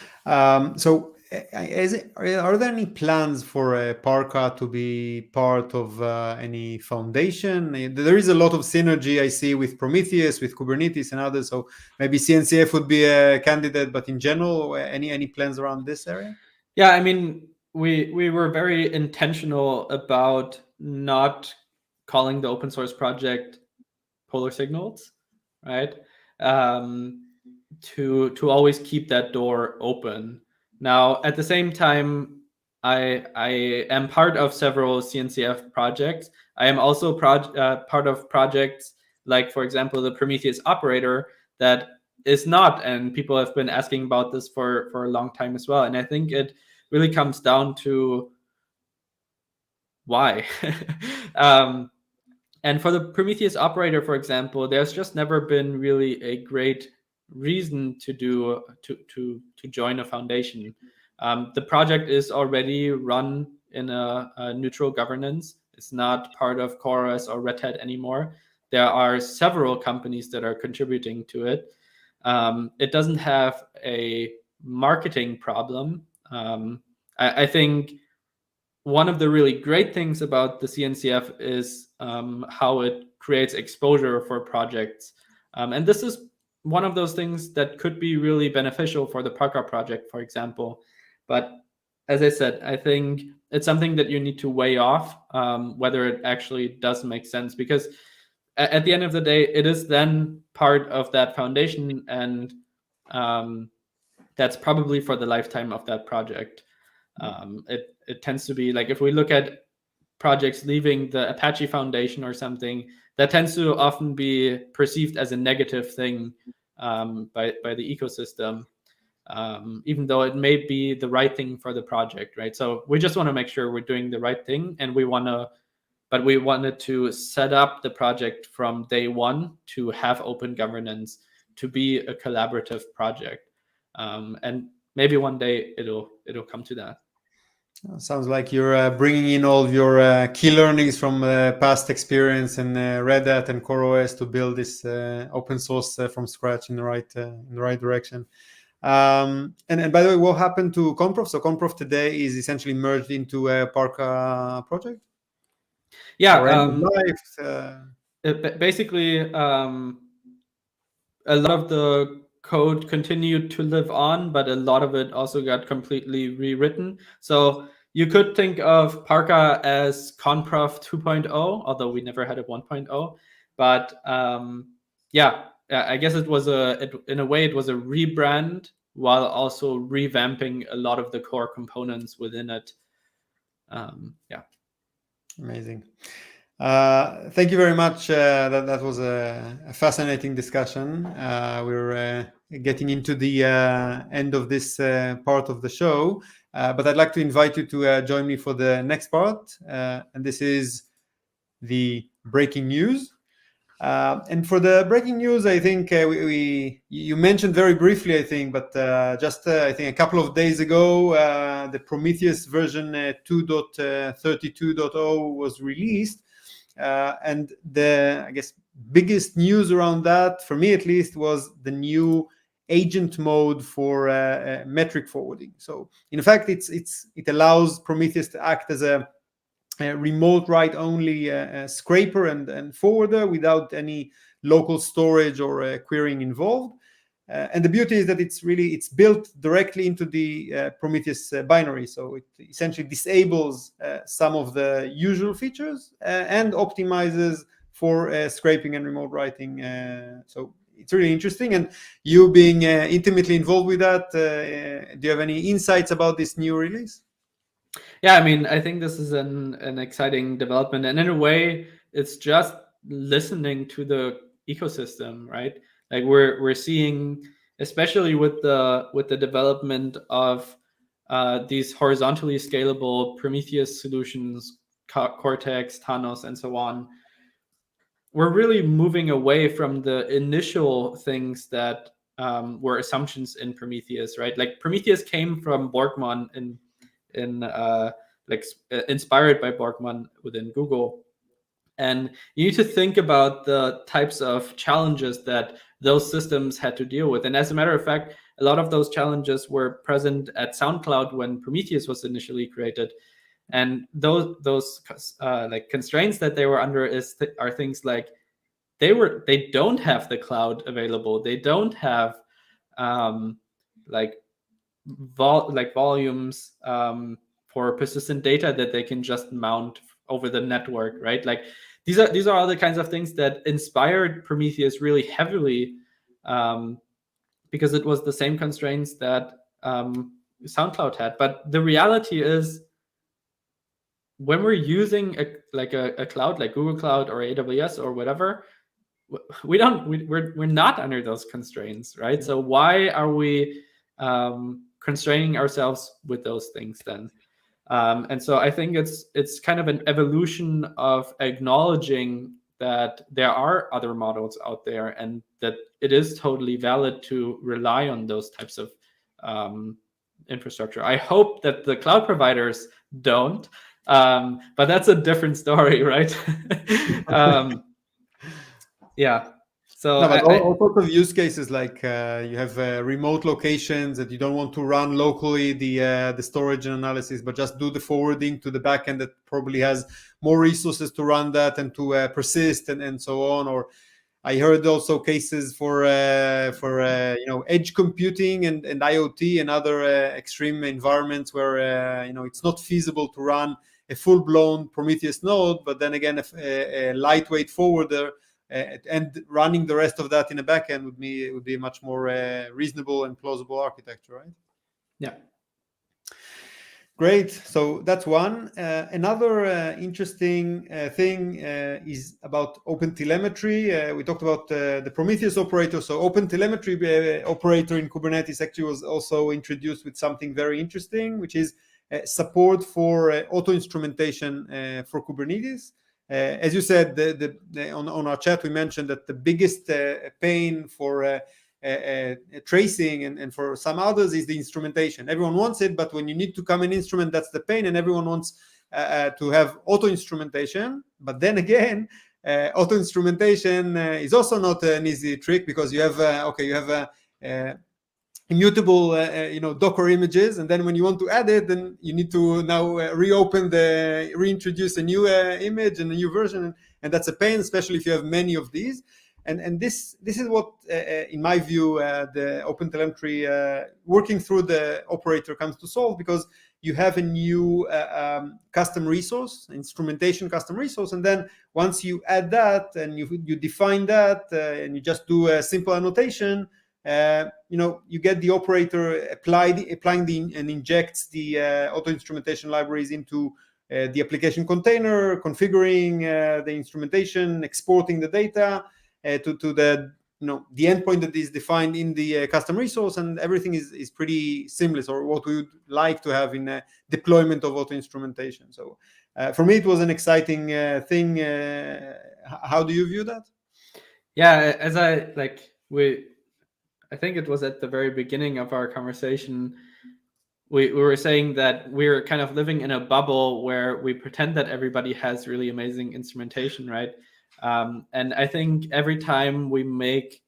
Speaker 1: So, are there any plans for Parka to be part of any foundation? There is a lot of synergy I see with Prometheus, with Kubernetes, and others. So maybe CNCF would be a candidate, but in general, any plans around this area?
Speaker 2: Yeah, I mean, we were very intentional about not calling the open source project Polar Signals, right? To always keep that door open. Now, at the same time, I am part of several CNCF projects. I am also part of projects like, for example, the Prometheus operator that is not, and people have been asking about this for a long time as well. And I think it really comes down to why. And for the Prometheus operator, for example, there's just never been really a great reason to join a foundation. The project is already run in a neutral governance. It's not part of CoreOS or Red Hat anymore. There are several companies that are contributing to it. It doesn't have a marketing problem. I think one of the really great things about the CNCF is how it creates exposure for projects. And this is one of those things that could be really beneficial for the Parka project, for example. But as I said, I think it's something that you need to weigh off whether it actually does make sense, because at the end of the day, it is then part of that foundation, and that's probably for the lifetime of that project. It tends to be like, if we look at projects leaving the Apache Foundation or something, that tends to often be perceived as a negative thing by the ecosystem, even though it may be the right thing for the project, right? So we just want to make sure we're doing the right thing, and we wanted to set up the project from day one to have open governance, to be a collaborative project, and maybe one day it'll come to that.
Speaker 1: Sounds like you're bringing in all of your key learnings from past experience in Red Hat and CoreOS to build this open source from scratch in the right direction. And by the way, what happened to ConProf? So ConProf today is essentially merged into a Parka project?
Speaker 2: Yeah. Basically, a lot of the code continued to live on, but a lot of it also got completely rewritten. So you could think of Parka as ConProf 2.0, although we never had a 1.0. But yeah, I guess it was in a way it was a rebrand while also revamping a lot of the core components within it. Yeah.
Speaker 1: Amazing. Thank you very much. That was a fascinating discussion. We're getting into the end of this part of the show, but I'd like to invite you to join me for the next part, and this is the breaking news. And for the breaking news, I think you mentioned very briefly, I think, but just I think a couple of days ago, the Prometheus version 2.32.0 was released. And the, I guess, biggest news around that, for me at least, was the new agent mode for metric forwarding. So in fact, it allows Prometheus to act as a remote write-only scraper and forwarder without any local storage or querying involved. And the beauty is that it's built directly into the Prometheus binary. So it essentially disables some of the usual features and optimizes for scraping and remote writing. So it's really interesting. And you being intimately involved with that, do you have any insights about this new release?
Speaker 2: Yeah, I mean, I think this is an exciting development, and in a way, it's just listening to the ecosystem, right? Like we're seeing, especially with the development of these horizontally scalable Prometheus solutions, Cortex, Thanos, and so on. We're really moving away from the initial things that were assumptions in Prometheus, right? Like Prometheus came from Borgman inspired by Borgman within Google. And you need to think about the types of challenges that those systems had to deal with. And as a matter of fact, a lot of those challenges were present at SoundCloud when Prometheus was initially created. And those constraints that they were under are things like they don't have the cloud available. They don't have volumes for persistent data that they can just mount over the network, right? Like these are all the kinds of things that inspired Prometheus really heavily, because it was the same constraints that SoundCloud had. But the reality is, when we're using a cloud like Google Cloud or AWS or whatever, we're not under those constraints, right? So why are we constraining ourselves with those things then? And so I think it's kind of an evolution of acknowledging that there are other models out there and that it is totally valid to rely on those types of infrastructure. I hope that the cloud providers don't, but that's a different story, right? Yeah. So
Speaker 1: no, but all sorts of use cases, like you have remote locations that you don't want to run locally the storage and analysis, but just do the forwarding to the backend that probably has more resources to run that and to persist and so on. Or I heard also cases for edge computing and IoT and other extreme environments where it's not feasible to run a full-blown Prometheus node, but then again a lightweight forwarder. And running the rest of that in a backend would be a much more reasonable and plausible architecture, right?
Speaker 2: Yeah.
Speaker 1: Great. So that's one. Another interesting thing is about open telemetry. We talked about the Prometheus operator. So open telemetry operator in Kubernetes actually was also introduced with something very interesting, which is support for auto instrumentation for Kubernetes. As you said, on our chat, we mentioned that the biggest pain for tracing and for some others is the instrumentation. Everyone wants it, but when you need to come and instrument, that's the pain, and everyone wants to have auto instrumentation. But then again, auto instrumentation is also not an easy trick, because you have immutable Docker images, and then when you want to add it, then you need to now reintroduce a new image and a new version, and that's a pain, especially if you have many of these. And this is what, in my view, the OpenTelemetry working through the operator comes to solve, because you have a new custom resource, instrumentation custom resource, and then once you add that and you define that and you just do a simple annotation, you get the operator applying and injects the auto instrumentation libraries into the application container, configuring the instrumentation, exporting the data to the the endpoint that is defined in the custom resource, and everything is pretty seamless, or what we would like to have in a deployment of auto instrumentation. So for me, it was an exciting thing. How do you view that?
Speaker 2: Yeah, as I think it was at the very beginning of our conversation, we were saying that we're kind of living in a bubble where we pretend that everybody has really amazing instrumentation, right? And I think every time we make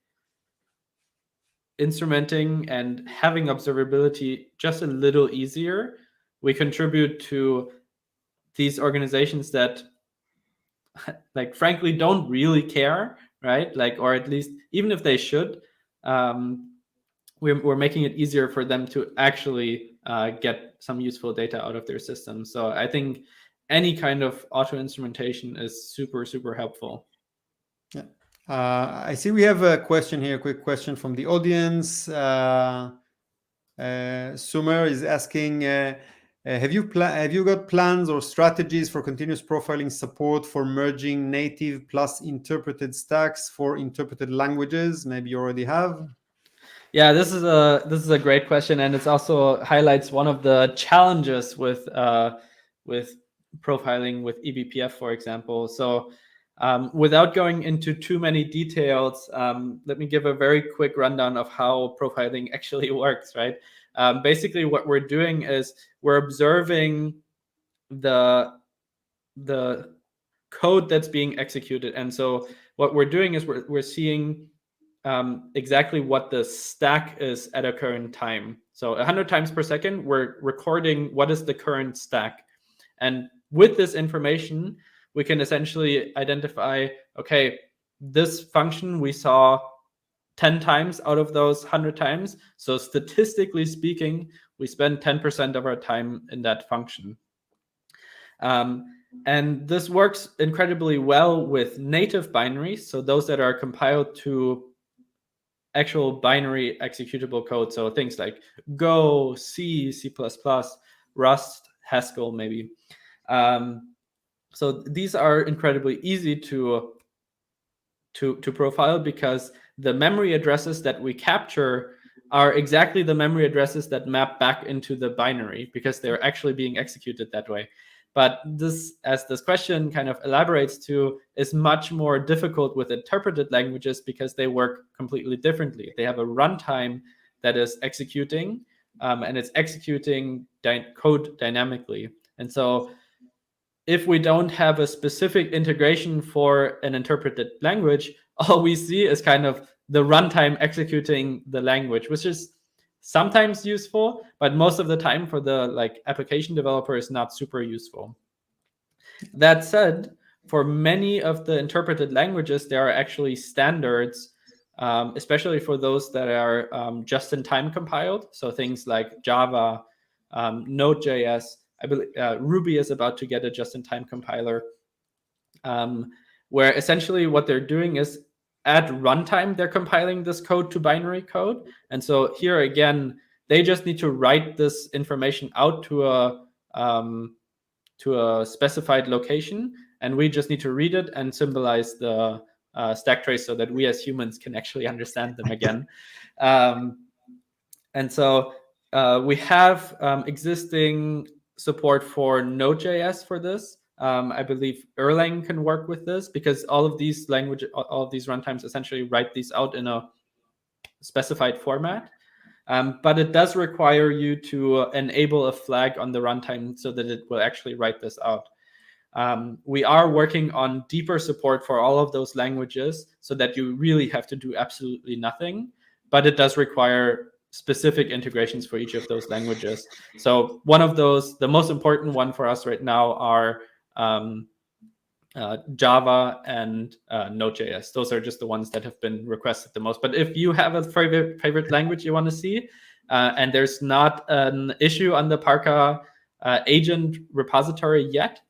Speaker 2: instrumenting and having observability just a little easier, we contribute to these organizations that frankly don't really care, right? Or at least even if they should, we're making it easier for them to actually get some useful data out of their system. So I think any kind of auto instrumentation is super, super helpful.
Speaker 1: Yeah. I see we have a question here, a quick question from the audience. Sumer is asking, have you got plans or strategies for continuous profiling support for merging native plus interpreted stacks for interpreted languages? Maybe you already have.
Speaker 2: Yeah, this is a great question, and it also highlights one of the challenges with profiling with eBPF, for example. So without going into too many details, let me give a very quick rundown of how profiling actually works, right? Basically, what we're doing is we're observing the code that's being executed. And so what we're doing is we're seeing exactly what the stack is at a current time. So 100 times per second, we're recording what is the current stack. And with this information, we can essentially identify, okay, this function we saw 10 times out of those 100 times. So statistically speaking, we spend 10% of our time in that function. And this works incredibly well with native binaries. So those that are compiled to actual binary executable code. So things like Go, C, C++, Rust, Haskell, maybe. So these are incredibly easy to profile, because the memory addresses that we capture are exactly the memory addresses that map back into the binary, because they're actually being executed that way. But this, as this question kind of elaborates to, is much more difficult with interpreted languages, because they work completely differently. They have a runtime that is executing, and it's executing code dynamically. And so if we don't have a specific integration for an interpreted language, all we see is kind of the runtime executing the language, which is sometimes useful, but most of the time for the application developer is not super useful. That said, for many of the interpreted languages, there are actually standards, especially for those that are just-in-time compiled. So things like Java, Node.js. I believe Ruby is about to get a just-in-time compiler, where essentially what they're doing is at runtime, they're compiling this code to binary code. And so here again, they just need to write this information out to a specified location, and we just need to read it and symbolize the stack trace so that we as humans can actually understand them again. And so we have existing support for Node.js for this. I believe Erlang can work with this, because all of these runtimes essentially write these out in a specified format. But it does require you to enable a flag on the runtime so that it will actually write this out. We are working on deeper support for all of those languages so that you really have to do absolutely nothing, but it does require specific integrations for each of those languages. So one of those, the most important one for us right now, are Java and Node.js. Those are just the ones that have been requested the most. But if you have a favorite language you want to see, and there's not an issue on the Parka agent repository yet,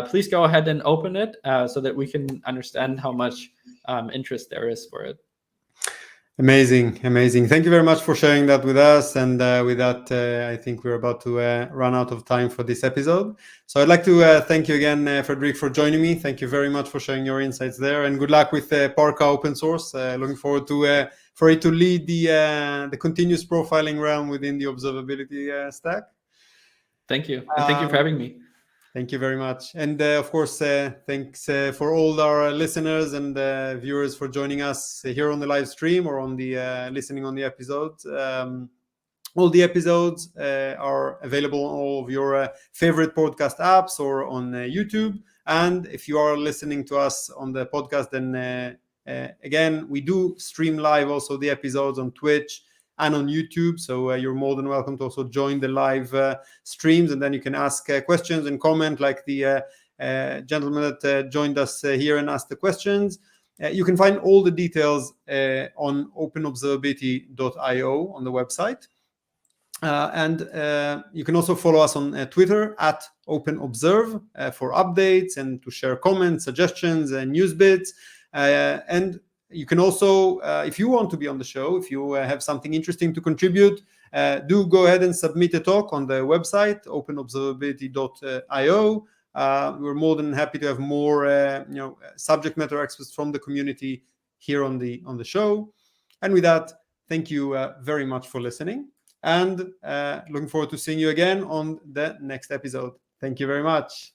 Speaker 2: please go ahead and open it so that we can understand how much interest there is for it.
Speaker 1: Amazing. Thank you very much for sharing that with us. And with that, I think we're about to run out of time for this episode. So I'd like to thank you again, Frederick, for joining me. Thank you very much for sharing your insights there. And good luck with Parka open source. Looking forward to for it to lead the continuous profiling realm within the observability stack.
Speaker 2: Thank you. And thank you for having me.
Speaker 1: Thank you very much. And of course, thanks for all our listeners and viewers for joining us here on the live stream or on the listening on the episodes. All the episodes are available on all of your favorite podcast apps or on YouTube. And if you are listening to us on the podcast, then again, we do stream live also the episodes on Twitch and on YouTube. So you're more than welcome to also join the live streams, and then you can ask questions and comment like the gentleman that joined us here and asked the questions. You can find all the details on openobservability.io on the website. And you can also follow us on Twitter at openobserve for updates and to share comments, suggestions, and news bits. And you can also, if you want to be on the show, if you have something interesting to contribute, do go ahead and submit a talk on the website, openobservability.io. We're more than happy to have more, subject matter experts from the community here on the show. And with that, thank you very much for listening, and looking forward to seeing you again on the next episode. Thank you very much.